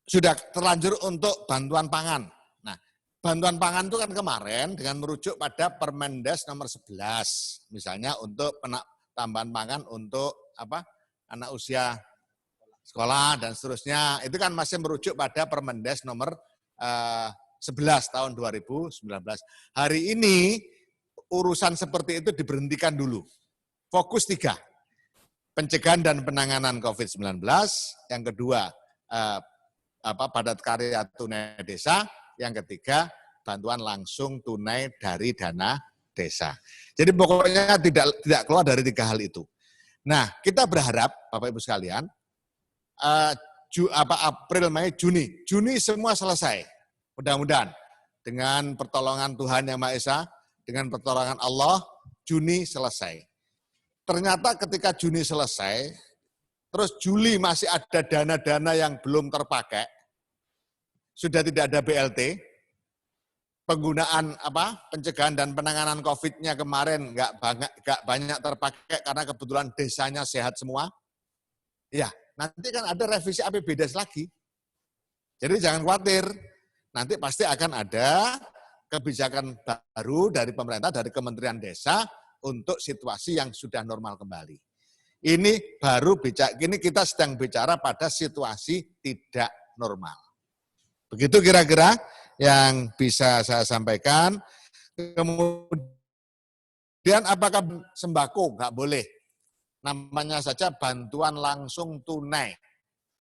sudah terlanjur untuk bantuan pangan. Nah, bantuan pangan itu kan kemarin dengan merujuk pada Permendes nomor 11, misalnya untuk tambahan pangan untuk anak usia sekolah dan seterusnya, itu kan masih merujuk pada Permendes nomor 11 tahun 2019. Hari ini urusan seperti itu diberhentikan dulu. Fokus 3, pencegahan dan penanganan COVID-19, yang kedua padat karya tunai desa, yang ketiga bantuan langsung tunai dari dana desa. Jadi pokoknya tidak keluar dari 3 hal itu. Nah, kita berharap Bapak Ibu sekalian, April, Mei, Juni semua selesai. Mudah-mudahan dengan pertolongan Tuhan Yang Maha Esa, dengan pertolongan Allah, Juni selesai. Ternyata ketika Juni selesai, terus Juli masih ada dana-dana yang belum terpakai, sudah tidak ada BLT, penggunaan pencegahan dan penanganan COVID-nya kemarin nggak banyak terpakai karena kebetulan desanya sehat semua. Ya, nanti kan ada revisi APBDes lagi. Jadi jangan khawatir, nanti pasti akan ada kebijakan baru dari pemerintah, dari Kementerian Desa untuk situasi yang sudah normal kembali. Ini kita sedang bicara pada situasi tidak normal. Begitu kira-kira yang bisa saya sampaikan. Kemudian apakah sembako? Nggak boleh. Namanya saja bantuan langsung tunai.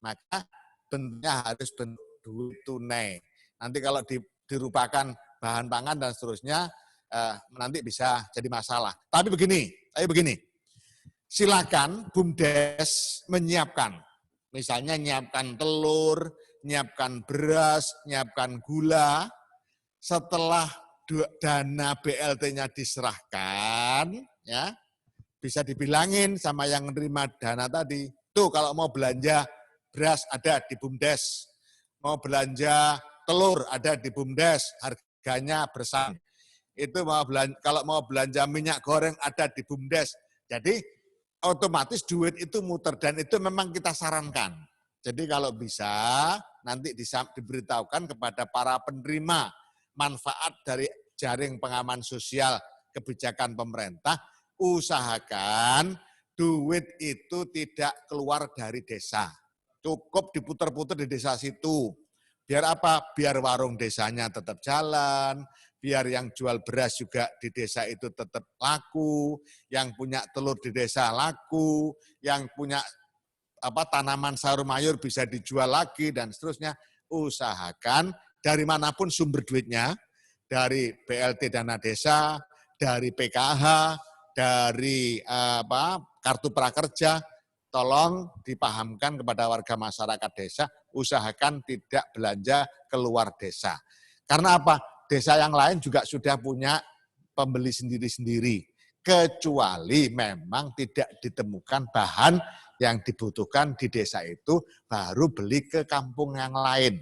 Maka bentuknya harus bentuk duit tunai. Nanti kalau dirupakan bahan pangan dan seterusnya, nanti bisa jadi masalah. Tapi begini, silakan BUMDes menyiapkan. Misalnya nyiapkan telur, nyiapkan beras, nyiapkan gula. Setelah dana BLT-nya diserahkan, ya bisa dibilangin sama yang menerima dana tadi. Tuh kalau mau belanja beras ada di BUMDes, mau belanja telur ada di BUMDes, harganya bersama. Itu kalau mau belanja minyak goreng ada di BUMDes. Jadi otomatis duit itu muter dan itu memang kita sarankan. Jadi kalau bisa nanti diberitahukan kepada para penerima manfaat dari jaring pengaman sosial kebijakan pemerintah, usahakan duit itu tidak keluar dari desa. Cukup diputer-puter di desa situ. Biar apa? Biar warung desanya tetap jalan, biar yang jual beras juga di desa itu tetap laku, yang punya telur di desa laku, yang punya tanaman sayur mayur bisa dijual lagi, dan seterusnya. Usahakan dari manapun sumber duitnya, dari BLT dana desa, dari PKH, dari kartu prakerja, tolong dipahamkan kepada warga masyarakat desa, usahakan tidak belanja keluar desa. Karena apa? Desa yang lain juga sudah punya pembeli sendiri-sendiri, kecuali memang tidak ditemukan bahan yang dibutuhkan di desa itu, baru beli ke kampung yang lain.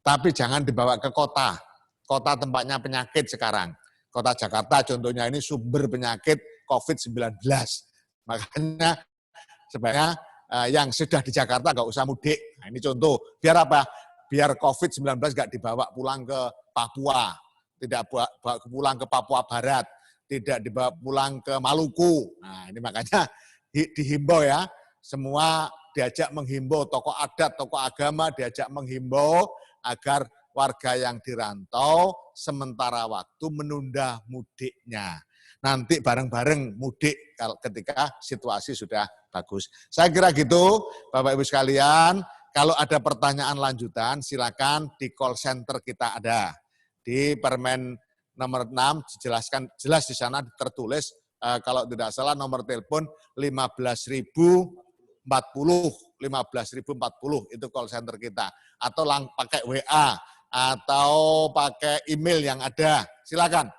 Tapi jangan dibawa ke kota. Kota tempatnya penyakit sekarang. Kota Jakarta contohnya ini sumber penyakit COVID-19. Makanya sebenarnya yang sudah di Jakarta nggak usah mudik. Nah, ini contoh. Biar apa? Biar COVID-19 nggak dibawa pulang ke Papua, tidak pulang ke Papua Barat, tidak dibawa pulang ke Maluku. Nah, ini makanya dihimbau ya, semua diajak menghimbau, tokoh adat, tokoh agama diajak menghimbau agar warga yang dirantau sementara waktu menunda mudiknya. Nanti bareng-bareng mudik ketika situasi sudah bagus. Saya kira gitu, Bapak Ibu sekalian. Kalau ada pertanyaan lanjutan, silakan di call center kita ada. Di Permen nomor 6 dijelaskan, jelas di sana tertulis, kalau tidak salah nomor telepon 15.040 itu call center kita. Atau pakai WA atau pakai email yang ada, silakan.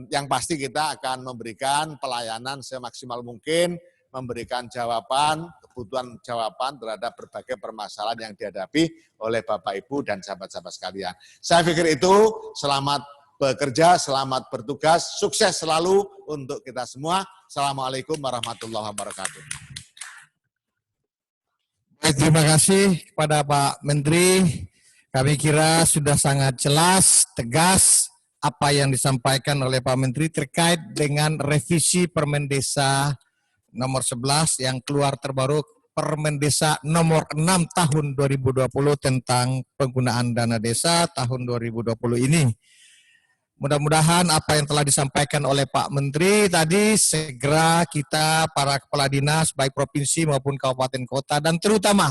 Yang pasti kita akan memberikan pelayanan semaksimal mungkin, memberikan jawaban, kebutuhan jawaban terhadap berbagai permasalahan yang dihadapi oleh Bapak, Ibu, dan sahabat-sahabat sekalian. Saya pikir itu, selamat bekerja, selamat bertugas, sukses selalu untuk kita semua. Assalamualaikum warahmatullahi wabarakatuh. Terima kasih kepada Pak Menteri. Kami kira sudah sangat jelas, tegas apa yang disampaikan oleh Pak Menteri terkait dengan revisi Permen Desa nomor 11 yang keluar terbaru, Permen Desa nomor 6 tahun 2020 tentang penggunaan dana desa tahun 2020 ini. Mudah-mudahan apa yang telah disampaikan oleh Pak Menteri tadi segera kita para kepala dinas baik provinsi maupun kabupaten kota dan terutama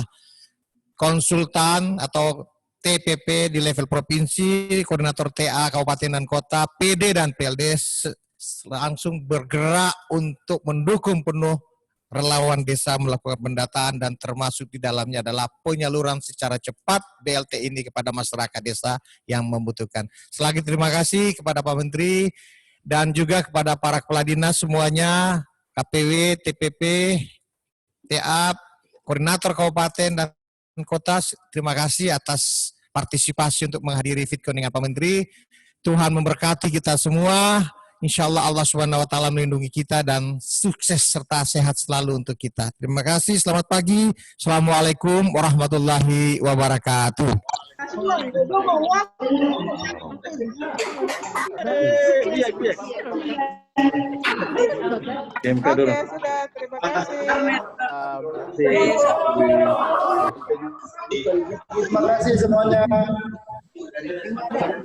konsultan atau TPP di level provinsi, koordinator TA kabupaten dan kota, PD dan PLD langsung bergerak untuk mendukung penuh relawan desa melakukan pendataan dan termasuk di dalamnya adalah penyaluran secara cepat BLT ini kepada masyarakat desa yang membutuhkan. Selagi terima kasih kepada Pak Menteri dan juga kepada para kepala dinas semuanya, KPW, TPP, TA, koordinator kabupaten dan kota, terima kasih atas partisipasi untuk menghadiri VidCon dengan Pak Menteri. Tuhan memberkati kita semua. Insya Allah Allah SWT melindungi kita dan sukses serta sehat selalu untuk kita. Terima kasih, selamat pagi. Assalamualaikum warahmatullahi wabarakatuh. Oke, sudah. Terima kasih. Terima kasih semuanya.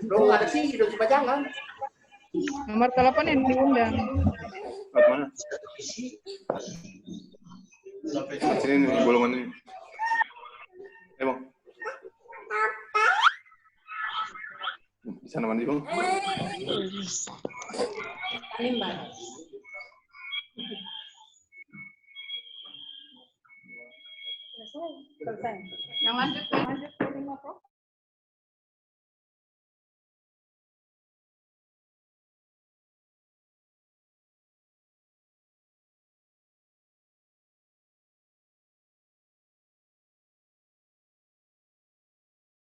Belum ada sih, hidup jangan. Nomor telepon yang diundang. Mana? Sini nih, golongan ini. Bang. Bisa mandi, Bang? Selesai. Yang lanjut ke 5 Prof.